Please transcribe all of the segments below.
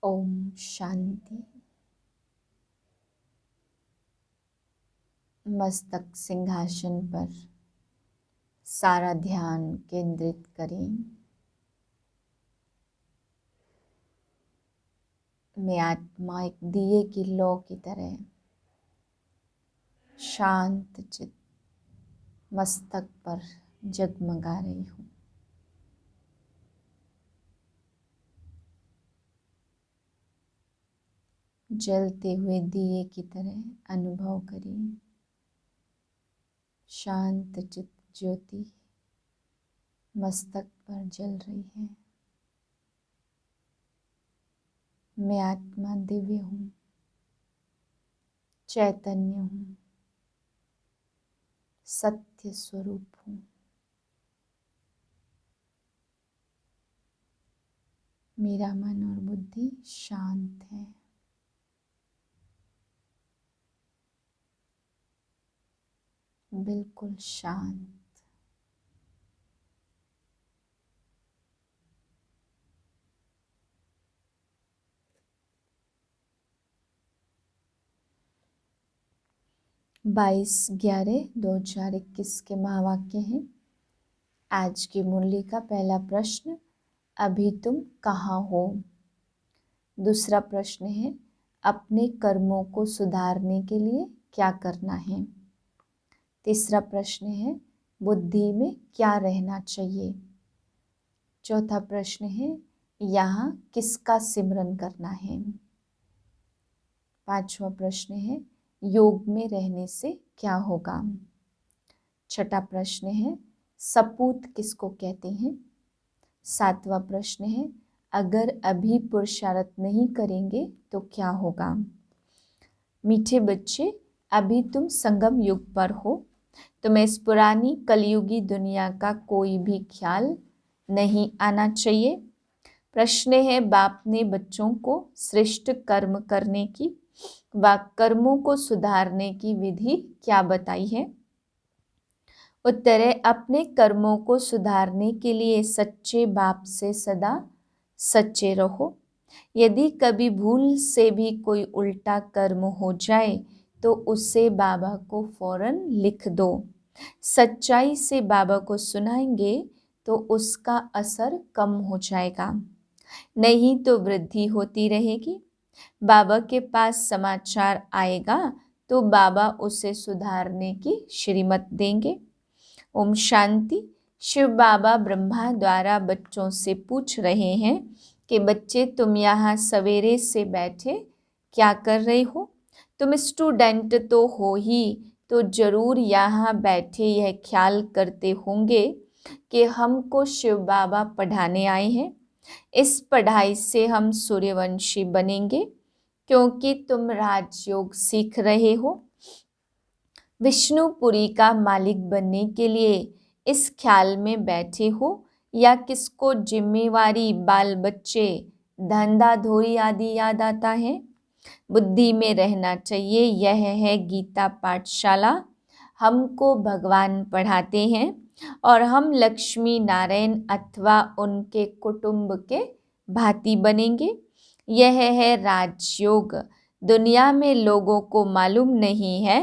ओम शांति। मस्तक सिंहासन पर सारा ध्यान केंद्रित करें। मैं आत्मा एक दिए की लौ की तरह शांत चित मस्तक पर जगमगा रही हूँ। जलते हुए दिए की तरह अनुभव करें। शांत चित ज्योति मस्तक पर जल रही है। मैं आत्मा दिव्य हूँ, चैतन्य हूँ, सत्य स्वरूप हूँ। मेरा मन और बुद्धि शांत है। बिल्कुल शांत। बाईस 11/2021 के महावाक्य हैं। आज की मुरली का पहला प्रश्न, अभी तुम कहाँ हो। दूसरा प्रश्न है, अपने कर्मों को सुधारने के लिए क्या करना है। तीसरा प्रश्न है, बुद्धि में क्या रहना चाहिए। चौथा प्रश्न है, यहाँ किसका सिमरन करना है। पांचवा प्रश्न है, योग में रहने से क्या होगा। छठा प्रश्न है, सपूत किसको कहते हैं। सातवां प्रश्न है, अगर अभी पुरुषार्थ नहीं करेंगे तो क्या होगा। मीठे बच्चे, अभी तुम संगम युग पर हो। तुम्हें इस पुरानी कलयुगी दुनिया का कोई भी ख्याल नहीं आना चाहिए। प्रश्न है, बाप ने बच्चों को श्रेष्ठ कर्म करने की व कर्मों को सुधारने की विधि क्या बताई है। उत्तर है, अपने कर्मों को सुधारने के लिए सच्चे बाप से सदा सच्चे रहो। यदि कभी भूल से भी कोई उल्टा कर्म हो जाए तो उसे बाबा को फौरन लिख दो। सच्चाई से बाबा को सुनाएंगे तो उसका असर कम हो जाएगा, नहीं तो वृद्धि होती रहेगी। बाबा के पास समाचार आएगा तो बाबा उसे सुधारने की श्रीमत देंगे। ओम शांति। शिव बाबा ब्रह्मा द्वारा बच्चों से पूछ रहे हैं कि बच्चे, तुम यहाँ सवेरे से बैठे क्या कर रहे हो। तुम स्टूडेंट तो हो ही, तो जरूर यहाँ बैठे यह ख्याल करते होंगे कि हमको शिव बाबा पढ़ाने आए हैं। इस पढ़ाई से हम सूर्यवंशी बनेंगे, क्योंकि तुम राजयोग सीख रहे हो। विष्णुपुरी का मालिक बनने के लिए इस ख्याल में बैठे हो, या किसको जिम्मेवारी, बाल बच्चे, धंधा धोरी आदि याद आता है। बुद्धि में रहना चाहिए। यह है गीता पाठशाला। हमको भगवान पढ़ाते हैं और हम लक्ष्मी नारायण अथवा उनके कुटुंब के भांति बनेंगे। यह है राजयोग। दुनिया में लोगों को मालूम नहीं है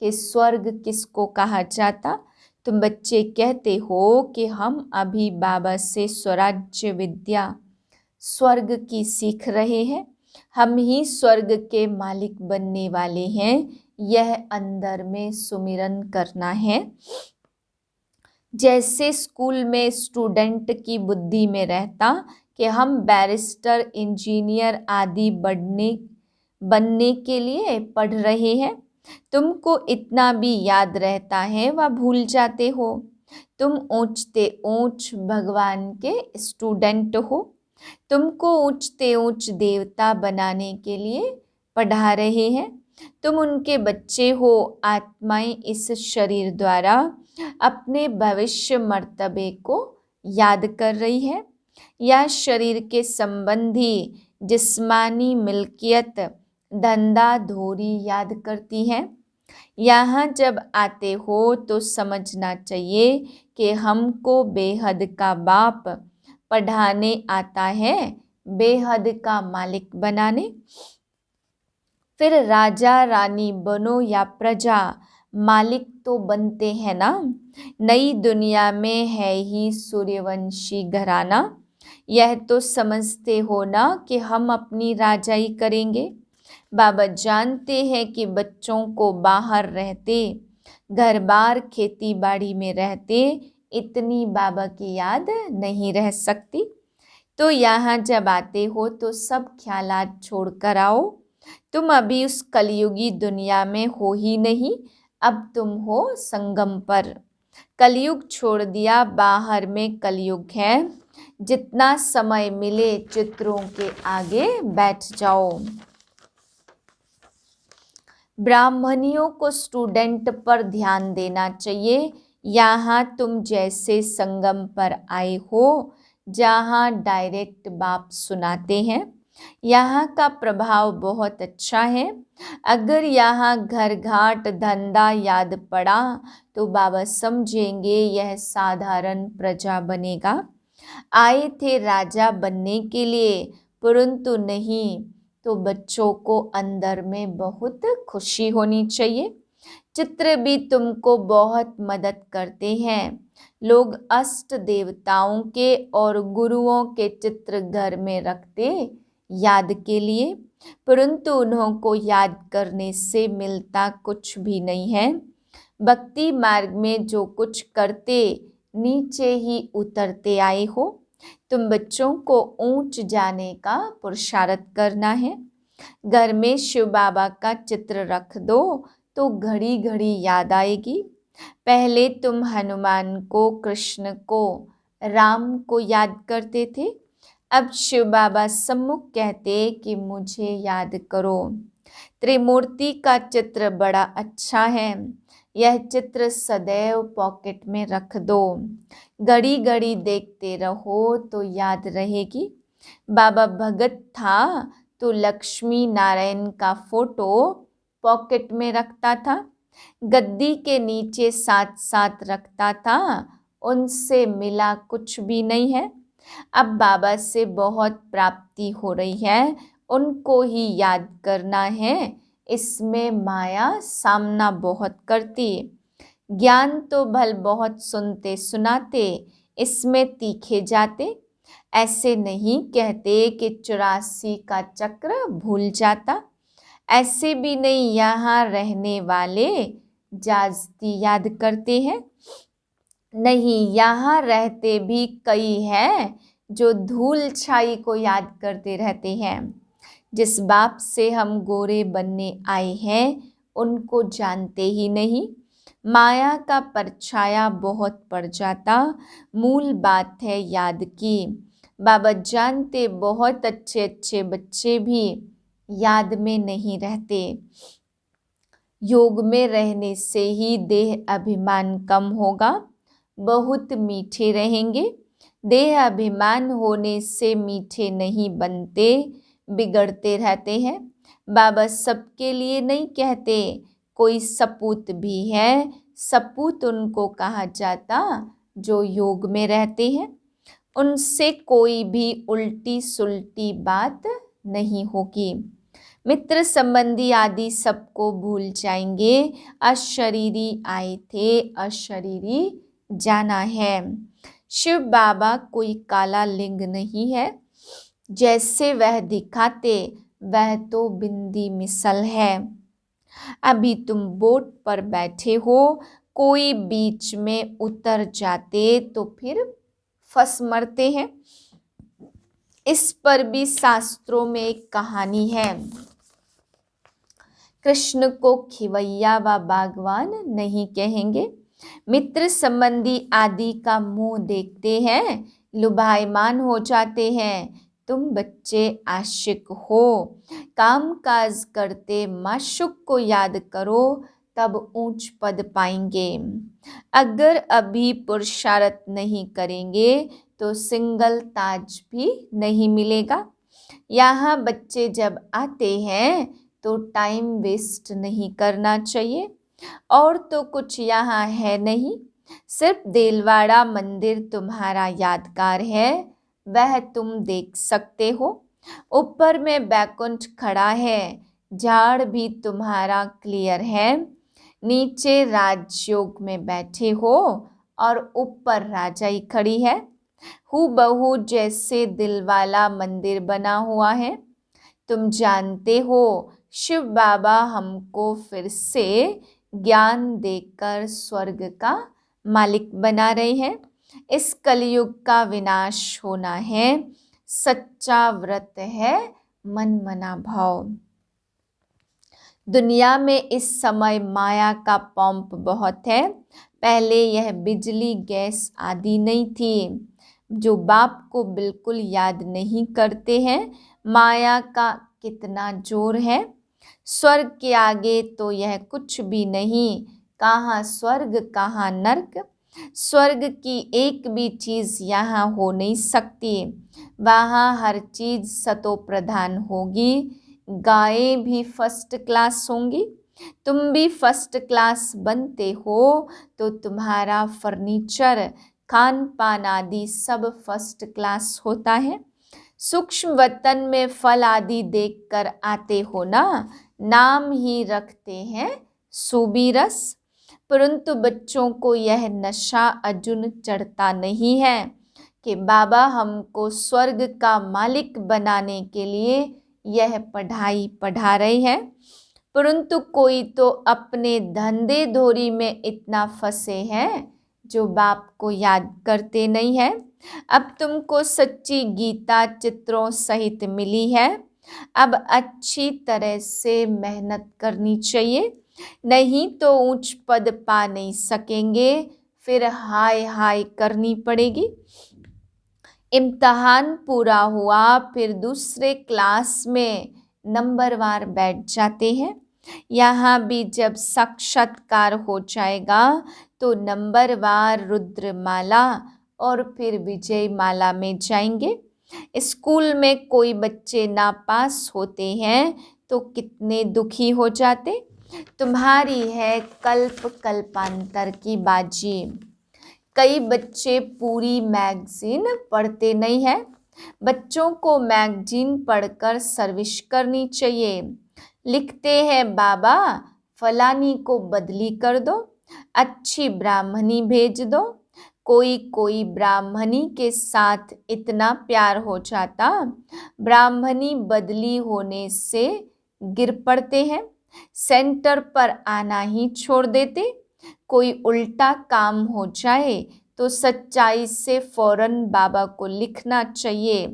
कि स्वर्ग किसको कहा जाता। तुम बच्चे कहते हो कि हम अभी बाबा से स्वराज्य विद्या, स्वर्ग की सीख रहे हैं। हम ही स्वर्ग के मालिक बनने वाले हैं। यह अंदर में सुमिरन करना है। जैसे स्कूल में स्टूडेंट की बुद्धि में रहता कि हम बैरिस्टर, इंजीनियर आदि बनने के लिए पढ़ रहे हैं। तुमको इतना भी याद रहता है व भूल जाते हो। तुम ऊंचते ऊंच भगवान के स्टूडेंट हो। तुमको ऊंचते ऊंच देवता बनाने के लिए पढ़ा रहे हैं। तुम उनके बच्चे हो। आत्माएं इस शरीर द्वारा अपने भविष्य मर्तबे को याद कर रही है। यह शरीर के संबंधी जिस्मानी मिल्कियत, धंधा धोरी याद करती है। यहाँ जब आते हो तो समझना चाहिए कि हमको बेहद का बाप पढ़ाने आता है। बेहद का मालिक बनाने। फिर राजा रानी बनो या प्रजा, मालिक तो बनते हैं ना। नई दुनिया में है ही सूर्यवंशी घराना, यह तो समझते हो ना कि हम अपनी राजाई करेंगे। बाबा जानते हैं कि बच्चों को बाहर रहते, घर बार खेती बाड़ी में रहते, इतनी बाबा की याद नहीं रह सकती। तो यहाँ जब आते हो तो सब ख्यालात छोड़ कर आओ। तुम अभी उस कलयुगी दुनिया में हो ही नहीं, अब तुम हो संगम पर। कलयुग छोड़ दिया, बाहर में कलयुग है। जितना समय मिले चित्रों के आगे बैठ जाओ। ब्राह्मणियों को स्टूडेंट पर ध्यान देना चाहिए। यहाँ तुम जैसे संगम पर आए हो, जहाँ डायरेक्ट बाप सुनाते हैं। यहाँ का प्रभाव बहुत अच्छा है। अगर यहाँ घर घाट धंधा याद पड़ा तो बाबा समझेंगे यह साधारण प्रजा बनेगा। आए थे राजा बनने के लिए, परंतु नहीं। तो बच्चों को अंदर में बहुत खुशी होनी चाहिए। चित्र भी तुमको बहुत मदद करते हैं। लोग अष्ट देवताओं के और गुरुओं के चित्र घर में रखते याद के लिए, परंतु उन्हों को याद करने से मिलता कुछ भी नहीं है। भक्ति मार्ग में जो कुछ करते नीचे ही उतरते आए हो। तुम बच्चों को ऊंच जाने का पुरुषार्थ करना है। घर में शिव बाबा का चित्र रख दो तो घड़ी घड़ी याद आएगी। पहले तुम हनुमान को, कृष्ण को, राम को याद करते थे। अब शिव बाबा सम्मुख कहते कि मुझे याद करो। त्रिमूर्ति का चित्र बड़ा अच्छा है। यह चित्र सदैव पॉकेट में रख दो। घड़ी घड़ी देखते रहो तो याद रहेगी। बाबा भगत था तो लक्ष्मी नारायण का फोटो पॉकेट में रखता था। गद्दी के नीचे साथ साथ रखता था। उनसे मिला कुछ भी नहीं है। अब बाबा से बहुत प्राप्ति हो रही है, उनको ही याद करना है। इसमें माया सामना बहुत करती। ज्ञान तो भल बहुत सुनते सुनाते, इसमें तीखे जाते। ऐसे नहीं कहते कि 84 का चक्र भूल जाता। ऐसे भी नहीं यहाँ रहने वाले जाजती याद करते हैं। नहीं, यहाँ रहते भी कई हैं जो धूल छाई को याद करते रहते हैं। जिस बाप से हम गोरे बनने आए हैं उनको जानते ही नहीं। माया का परछाया बहुत पड़ जाता। मूल बात है याद की। बाबा जानते बहुत अच्छे अच्छे बच्चे भी याद में नहीं रहते। योग में रहने से ही देह अभिमान कम होगा, बहुत मीठे रहेंगे। देह अभिमान होने से मीठे नहीं बनते, बिगड़ते रहते हैं। बाबा सबके लिए नहीं कहते, कोई सपूत भी है। सपूत उनको कहा जाता जो योग में रहते हैं। उनसे कोई भी उल्टी सुल्टी बात नहीं होगी। मित्र संबंधी आदि सबको भूल जाएंगे। अशरीरी आए थे, अशरीरी जाना है। शिव बाबा कोई काला लिंग नहीं है। जैसे वह दिखाते वह तो बिंदी मिसल है। अभी तुम बोट पर बैठे हो, कोई बीच में उतर जाते तो फिर फंस मरते हैं। इस पर भी शास्त्रों में एक कहानी है। कृष्ण को खिवैया व बागवान नहीं कहेंगे। मित्र संबंधी आदि का मुंह देखते हैं, लुभायमान हो जाते हैं। तुम बच्चे आशिक हो, काम काज करते माशुक को याद करो, तब ऊंच पद पाएंगे। अगर अभी पुरुषार्थ नहीं करेंगे तो सिंगल ताज भी नहीं मिलेगा। यहाँ बच्चे जब आते हैं तो टाइम वेस्ट नहीं करना चाहिए। और तो कुछ यहाँ है नहीं, सिर्फ देलवाड़ा मंदिर तुम्हारा यादगार है, वह तुम देख सकते हो। ऊपर में बैकुंठ खड़ा है, झाड़ भी तुम्हारा क्लियर है। नीचे राजयोग में बैठे हो और ऊपर राजाई खड़ी है। हूबहू जैसे दिल वाला मंदिर बना हुआ है। तुम जानते हो शिव बाबा हमको फिर से ज्ञान देकर स्वर्ग का मालिक बना रहे हैं। इस कलयुग का विनाश होना है, सच्चा व्रत है मन मना भाव। दुनिया में इस समय माया का पंप बहुत है। पहले यह बिजली गैस आदि नहीं थी। जो बाप को बिल्कुल याद नहीं करते हैं, माया का कितना जोर है। स्वर्ग के आगे तो यह कुछ भी नहीं, कहाँ स्वर्ग कहाँ नर्क। स्वर्ग की एक भी चीज़ यहाँ हो नहीं सकती। वहाँ हर चीज़ सतो प्रधान होगी। गायें भी फर्स्ट क्लास होंगी। तुम भी फर्स्ट क्लास बनते हो तो तुम्हारा फर्नीचर, खान पान आदि सब फर्स्ट क्लास होता है। सूक्ष्म वतन में फल आदि देखकर आते हो ना, नाम ही रखते हैं सूबी रस। परंतु बच्चों को यह नशा अजुन चढ़ता नहीं है कि बाबा हमको स्वर्ग का मालिक बनाने के लिए यह पढ़ाई पढ़ा रहे हैं। परंतु कोई तो अपने धंधे धोरी में इतना फंसे हैं जो बाप को याद करते नहीं है। अब तुमको सच्ची गीता चित्रों सहित मिली है। अब अच्छी तरह से मेहनत करनी चाहिए, नहीं तो ऊंच पद पा नहीं सकेंगे, फिर हाय हाय करनी पड़ेगी। इम्तहान पूरा हुआ, फिर दूसरे क्लास में नंबरवार बैठ जाते हैं। यहाँ भी जब साक्षात्कार हो जाएगा तो नंबरवार रुद्रमाला और फिर विजय माला में जाएंगे। स्कूल में कोई बच्चे नापास होते हैं तो कितने दुखी हो जाते। तुम्हारी है कल्प कल्पांतर की बाजी। कई बच्चे पूरी मैगजीन पढ़ते नहीं हैं। बच्चों को मैगजीन पढ़कर सर्विस करनी चाहिए। लिखते हैं बाबा फलानी को बदली कर दो, अच्छी ब्राह्मणी भेज दो। कोई कोई ब्राह्मणी के साथ इतना प्यार हो जाता, ब्राह्मणी बदली होने से गिर पड़ते हैं, सेंटर पर आना ही छोड़ देते। कोई उल्टा काम हो जाए तो सच्चाई से फौरन बाबा को लिखना चाहिए,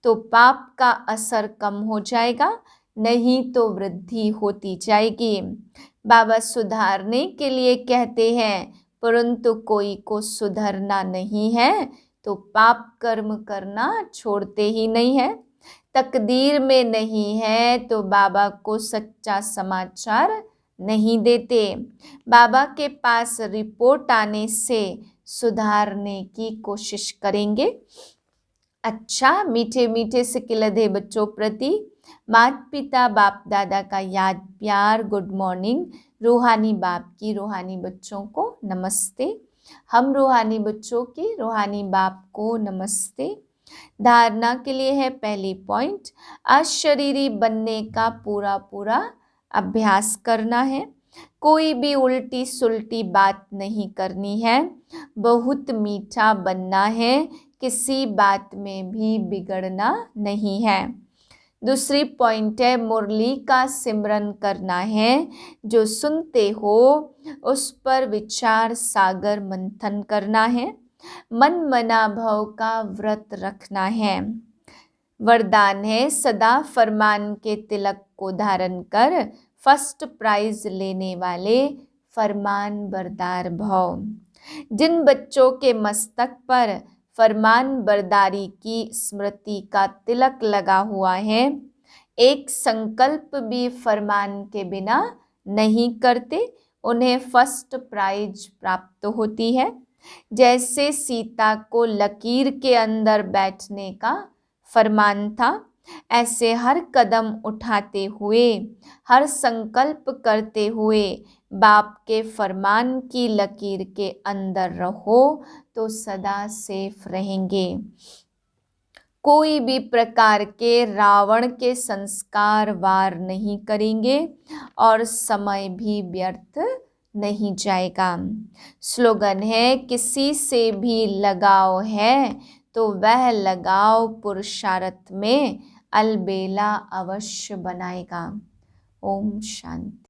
तो पाप का असर कम हो जाएगा, नहीं तो वृद्धि होती जाएगी। बाबा सुधारने के लिए कहते हैं, परंतु कोई को सुधरना नहीं है तो पाप कर्म करना छोड़ते ही नहीं है। तकदीर में नहीं है तो बाबा को सच्चा समाचार नहीं देते। बाबा के पास रिपोर्ट आने से सुधारने की कोशिश करेंगे। अच्छा, मीठे मीठे से किलधे बच्चों प्रति माता पिता बाप दादा का याद प्यार गुड मॉर्निंग। रूहानी बाप की रूहानी बच्चों को नमस्ते। हम रूहानी बच्चों की रूहानी बाप को नमस्ते। धारणा के लिए है पहली पॉइंट, अशरीरी बनने का पूरा पूरा अभ्यास करना है। कोई भी उल्टी सुल्टी बात नहीं करनी है। बहुत मीठा बनना है, किसी बात में भी बिगड़ना नहीं है। दूसरी पॉइंट है मुरली का सिमरन करना है। जो सुनते हो उस पर विचार सागर मंथन करना है। मन मना भाव का व्रत रखना है। वरदान है सदा फरमान के तिलक को धारण कर फर्स्ट प्राइज लेने वाले फरमान बरदार भव। जिन बच्चों के मस्तक पर फरमान बरदारी की स्मृति का तिलक लगा हुआ है, एक संकल्प भी फरमान के बिना नहीं करते, उन्हें फर्स्ट प्राइज प्राप्त होती है। जैसे सीता को लकीर के अंदर बैठने का फरमान था, ऐसे हर कदम उठाते हुए, हर संकल्प करते हुए बाप के फरमान की लकीर के अंदर रहो तो सदा सेफ रहेंगे। कोई भी प्रकार के रावण के संस्कार वार नहीं करेंगे और समय भी व्यर्थ नहीं जाएगा। स्लोगन है, किसी से भी लगाव है तो वह लगाव पुरुषार्थ में अलबेला अवश्य बनाएगा। ओम शांति।